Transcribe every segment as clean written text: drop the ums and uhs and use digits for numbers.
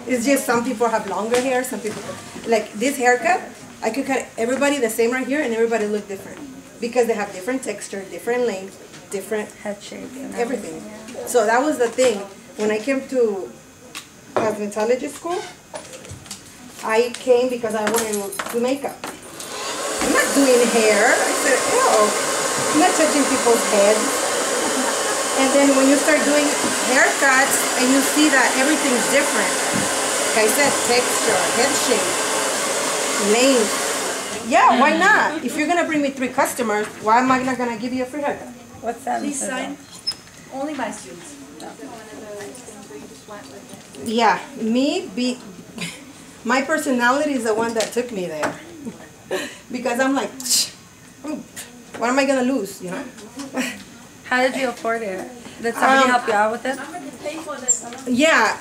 It's just some people have longer hair, some people, like this haircut, I could cut everybody the same right here and everybody look different. Because they have different texture, different length, different head shape, and everything. Yeah. So that was the thing. When I came to cosmetology school, I came because I wanted to do makeup. I'm not doing hair. I said, oh, I'm not touching people's heads. And then when you start doing haircuts and you see that everything's different, like I said, texture, head shape, length. Yeah, why not? If you're going to bring me 3 customers, why am I not going to give you a free haircut? What's that? Please sign. Only my students. No. Yeah, my personality is the one that took me there. Because I'm like, what am I going to lose, you know? How did you afford it? Did somebody help you out with it? Yeah.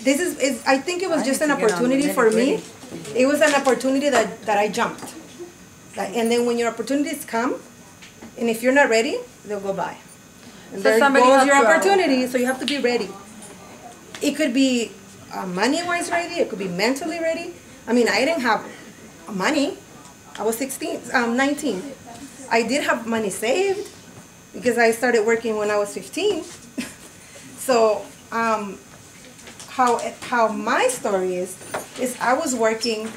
This is I think it was just an opportunity for me. It was an opportunity that I jumped. And then when your opportunities come, and if you're not ready, they'll go by. And So there somebody goes helped your you out. opportunity, so you have to be ready. It could be money-wise ready, it could be mentally ready. I mean, I didn't have money. I was 19. I did have money saved because I started working when I was 15. So how my story is I was working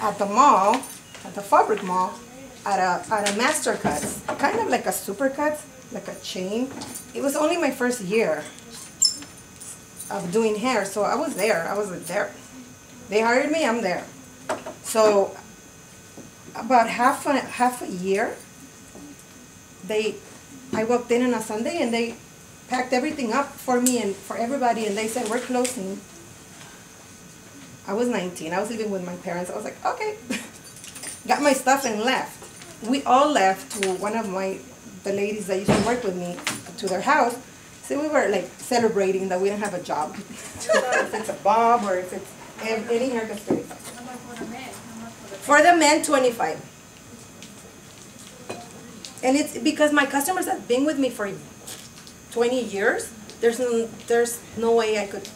at the mall, at the fabric mall, at a master cuts, kind of like a super cuts, like a chain. It was only my first year of doing hair, so I was there. I wasn't there. They hired me, I'm there. So about half a year, I walked in on a Sunday and they packed everything up for me and for everybody, and they said, we're closing. I was 19. I was living with my parents. I was like, okay. Got my stuff and left. We all left to one of the ladies that used to work with me, to their house. So we were like celebrating that we didn't have a job. If it's a bob or if it's any haircut, 35. For the men, 25. And it's because my customers have been with me for 20 years. There's no way I could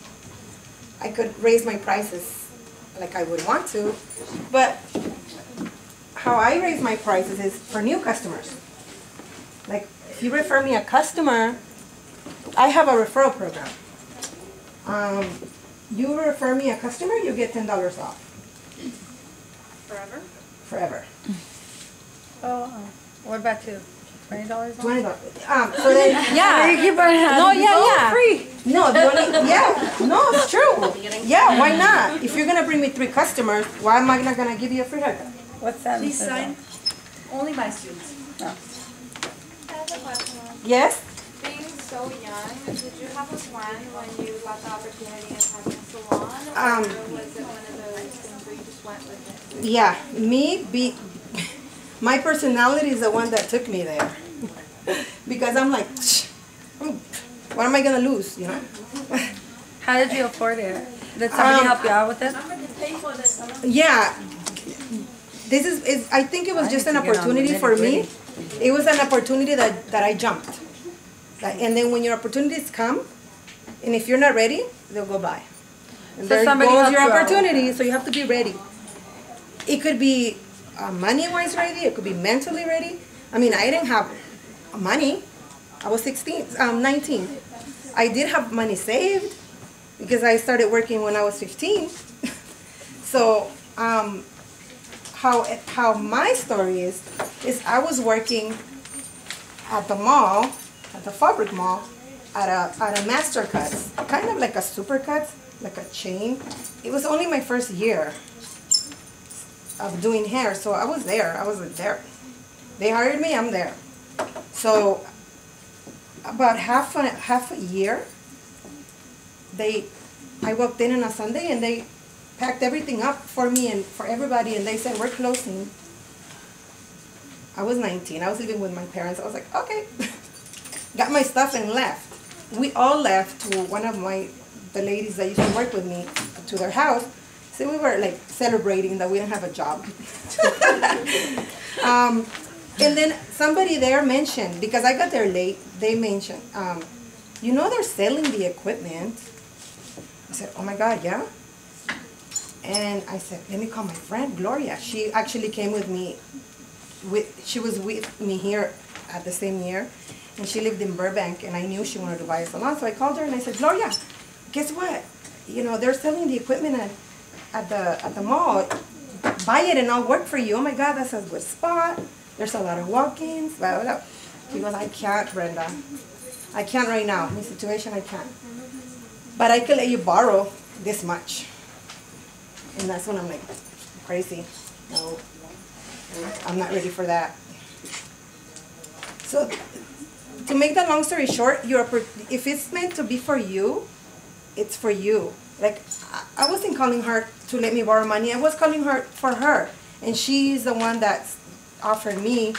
raise my prices like I would want to. But how I raise my prices is for new customers. Like if you refer me a customer, I have a referral program. You refer me a customer, you get $10 off. Forever? Forever. Oh, what about you? $20 off? $20. So then, Yeah. You keep on no, yeah. free. No, the only, yeah, no, it's true. Yeah, why not? If you're gonna bring me 3 customers, why am I not gonna give you a free haircut? What's that? Please sign. Only my students. No. I have a question. Yes? Being so young, did you have a plan when you got the opportunity of having a salon? Or was it one of those things where you just went with it? Yeah, my personality is the one that took me there. Because I'm like, what am I gonna lose, you know? How did you afford it? Did somebody help you out with it? Yeah, this is I think it was just an opportunity for me. It was an opportunity that I jumped. And then when your opportunities come, and if you're not ready, they'll go by. And So there somebody goes helped your you out. opportunity, so you have to be ready. It could be money-wise ready, it could be mentally ready. I mean, I didn't have money. I was 19. I did have money saved because I started working when I was 15. So how my story is I was working at the mall, at the fabric mall, at a master cuts, kind of like a super cuts, like a chain. It was only my first year of doing hair, so I was there. I wasn't there. They hired me, I'm there. So about half a year, I walked in on a Sunday and they packed everything up for me and for everybody, and they said, we're closing. I was 19. I was living with my parents. I was like, okay. Got my stuff and left. We all left to one of the ladies that used to work with me, to their house. So we were like celebrating that we didn't have a job. And then somebody there mentioned, because I got there late, they mentioned, you know they're selling the equipment. said, oh my God, yeah? And I said, let me call my friend, Gloria. She actually came with me. She was with me here at the same year. And she lived in Burbank, and I knew she wanted to buy a salon. So I called her, and I said, Gloria, guess what? You know, they're selling the equipment at the mall. Buy it, and I'll work for you. Oh, my God, that's a good spot. There's a lot of walk-ins, blah, blah, blah. She goes, I can't, Brenda. I can't right now. In this situation, I can't. But I could let you borrow this much. And that's when I'm like, crazy. No, I'm not ready for that. So to make that long story short, if it's meant to be for you, it's for you. Like, I wasn't calling her to let me borrow money. I was calling her for her. And she's the one that offered me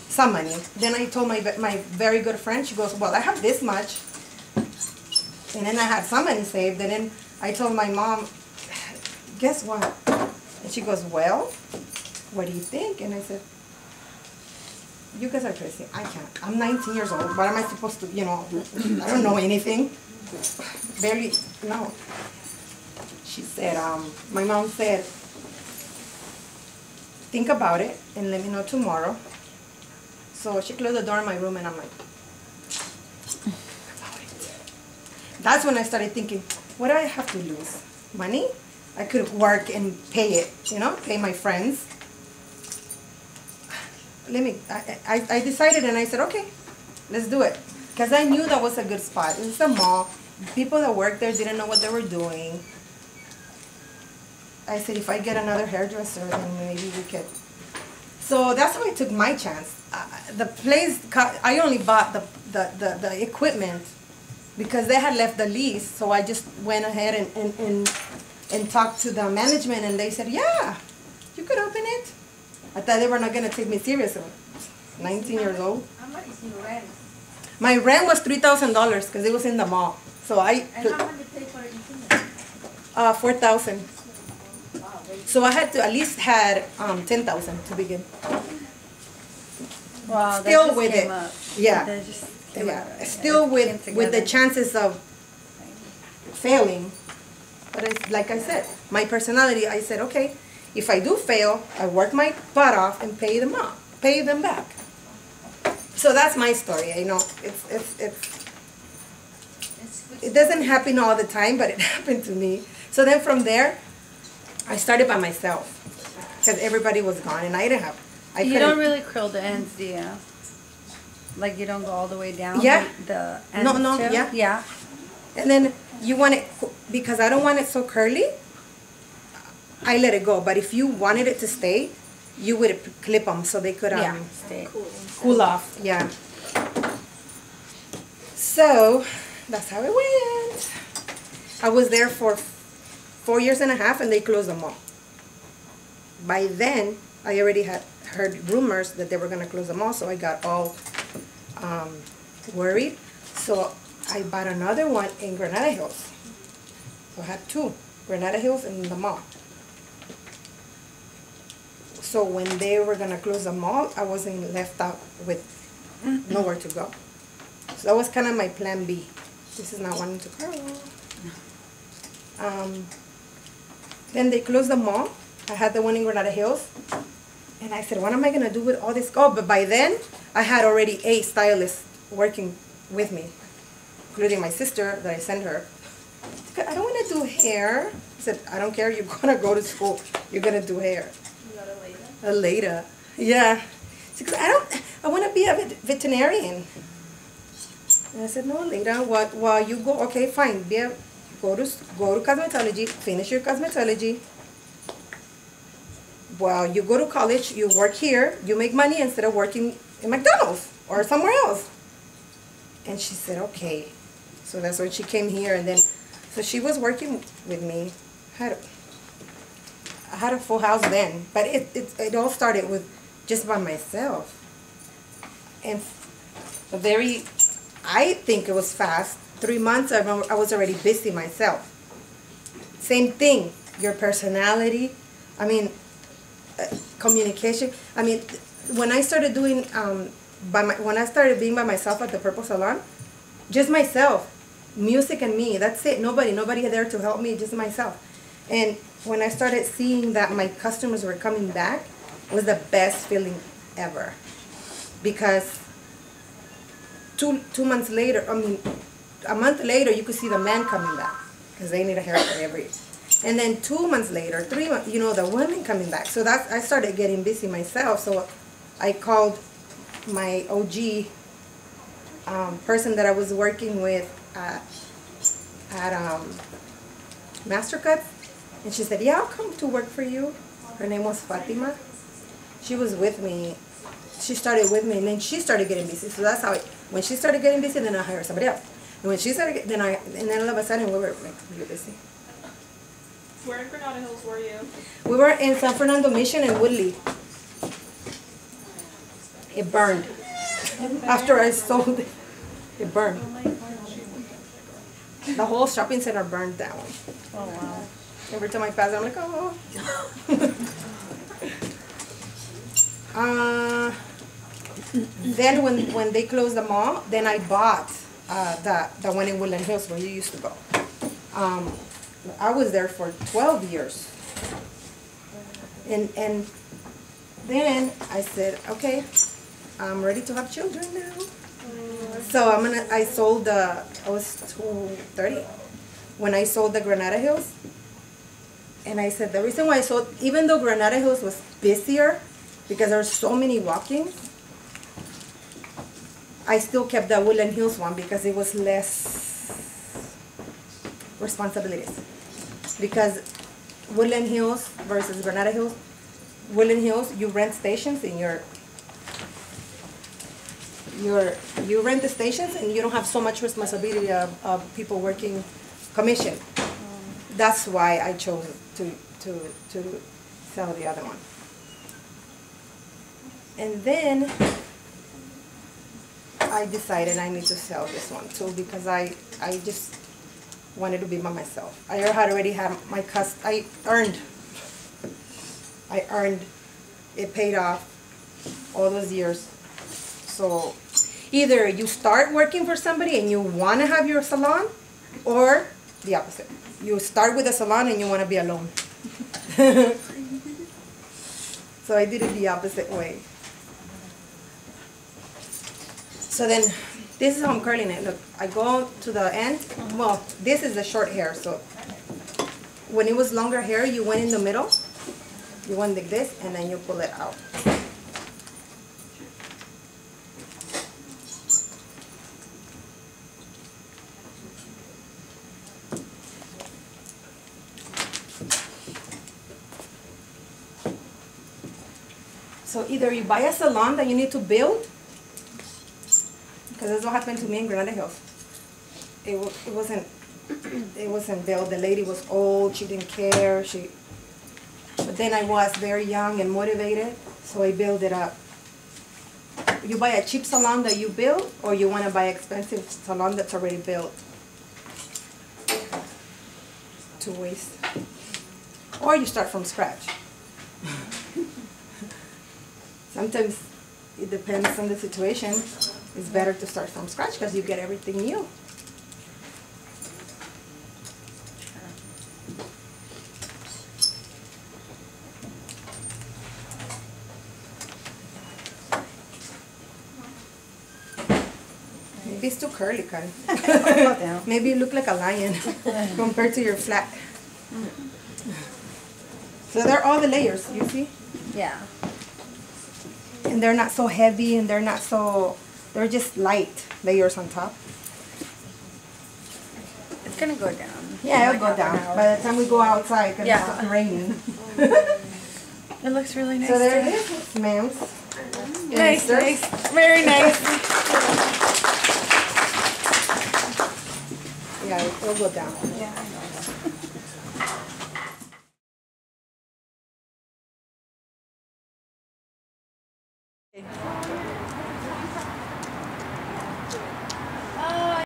some money. Then I told my very good friend, she goes, well, I have this much. And then I had some money saved. And then I told my mom, guess what? And she goes, well, what do you think? And I said, you guys are crazy. I can't. I'm 19 years old. What am I supposed to, you know, I don't know anything. Barely, no. She said, my mom said, think about it and let me know tomorrow. So she closed the door in my room, and I'm like, about it. That's when I started thinking, what do I have to lose? Money? I could work and pay it, you know, pay my friends. I decided, and I said, okay, let's do it. Because I knew that was a good spot. It's a mall. People that worked there didn't know what they were doing. I said, if I get another hairdresser, then maybe we could. So that's how I took my chance. The place, I only bought the equipment because they had left the lease. So I just went ahead and talked to the management, and they said, yeah, you could open it. I thought they were not going to take me seriously. 19 years old. How much is your rent? My rent was $3,000 because it was in the mall. So And how much you pay for it in $4,000. Wow, So I had to at least had $10,000 to begin. Wow, Still that just with came it. up. Yeah. That just came Yeah. up. Still It with came the together. chances of failing. But it's, like I said, my personality, I said, okay, if I do fail, I work my butt off and pay them back. So that's my story. You know, it doesn't happen all the time, but it happened to me. So then from there, I started by myself because everybody was gone, and I didn't have. You don't really curl the ends, do you? Like you don't go all the way down? Yeah. The ends No, too? yeah. Yeah. And then you want it, because I don't want it so curly, I let it go. But if you wanted it to stay, you would clip them so they could stay. cool off. Yeah. So that's how it went. I was there for 4 years and a half, and they closed the mall. By then, I already had heard rumors that they were going to close the mall, so I got all worried. So I bought another one in Granada Hills. So I had two, Granada Hills and the mall. So when they were going to close the mall, I wasn't left out with nowhere to go. So that was kind of my plan B. This is not wanting to curl. Then they closed the mall. I had the one in Granada Hills. And I said, what am I going to do with all this? Oh, but by then, I had already 8 stylists working with me, including my sister that I sent her. I don't want to do hair. I said, I don't care. You're going to go to school. You're going to do hair. Later. Yeah. She goes, I want to be a veterinarian. And I said, no, later. While you go, okay, fine. Go to cosmetology, finish your cosmetology. While you go to college, you work here, you make money instead of working in McDonald's or somewhere else. And she said, okay. So that's when she came here, and then, so she was working with me. I had a full house then, but it all started with just by myself. And I think it was fast. 3 months, I was already busy myself. Same thing, your personality, I mean, communication. I mean, when I started doing, when I started being by myself at the Purple Salon, just myself, music and me. That's it. Nobody there to help me, just myself. And when I started seeing that my customers were coming back, it was the best feeling ever. Because two months later, I mean, a month later, you could see the men coming back because they need a haircut every. And then 2 months later, 3 months, you know, the women coming back. So that I started getting busy myself. So I called my OG person that I was working with at Mastercuts, and she said, "Yeah, I'll come to work for you." Her name was Fatima. She was with me. She started with me, and then she started getting busy. So that's how. When she started getting busy, then I hired somebody else. And when she started, then all of a sudden we were like really busy. Where in Granada Hills were you? We were in San Fernando Mission and Woodley. It burned. After I sold it, it burned. The whole shopping center burned down. Oh, wow. Every time I pass it, I'm like, oh. Then when they closed the mall, then I bought the one in Woodland Hills where you used to go. I was there for 12 years. And then I said, okay, I'm ready to have children now. So I sold I was 30 when I sold the Granada Hills. And I said the reason why I sold, even though Granada Hills was busier because there were so many walk-ins, I still kept the Woodland Hills one because it was less responsibilities. Because Woodland Hills versus Granada Hills, Woodland Hills, you rent stations and you rent the stations and you don't have so much responsibility of people working commission. That's why I chose to sell the other one. And then I decided I need to sell this one too because I just wanted to be by myself. I had already had my I earned. It paid off all those years. So either you start working for somebody and you want to have your salon, or the opposite. You start with a salon and you want to be alone. So I did it the opposite way. So then, this is how I'm curling it. Look, I go to the end. Well, this is the short hair. So when it was longer hair, you went in the middle. You went like this, and then you pull it out. So either you buy a salon that you need to build, because that's what happened to me in Granada Hills. It wasn't built. The lady was old. She didn't care. But then I was very young and motivated, so I built it up. You buy a cheap salon that you build, or you want to buy an expensive salon that's already built. To waste. Or you start from scratch. Sometimes it depends on the situation. It's better to start from scratch because you get everything new. Maybe it's too curly, Karen. Maybe you look like a lion compared to your flat. So there are all the layers, you see? Yeah. And they're not so heavy, and they're just light layers on top. It's going to go down. Yeah, it'll go down by the time we go outside because it's raining. It looks really nice. So there it is, ma'am. Nice, nice. Very nice. Yeah, it'll go down. Yeah, I know.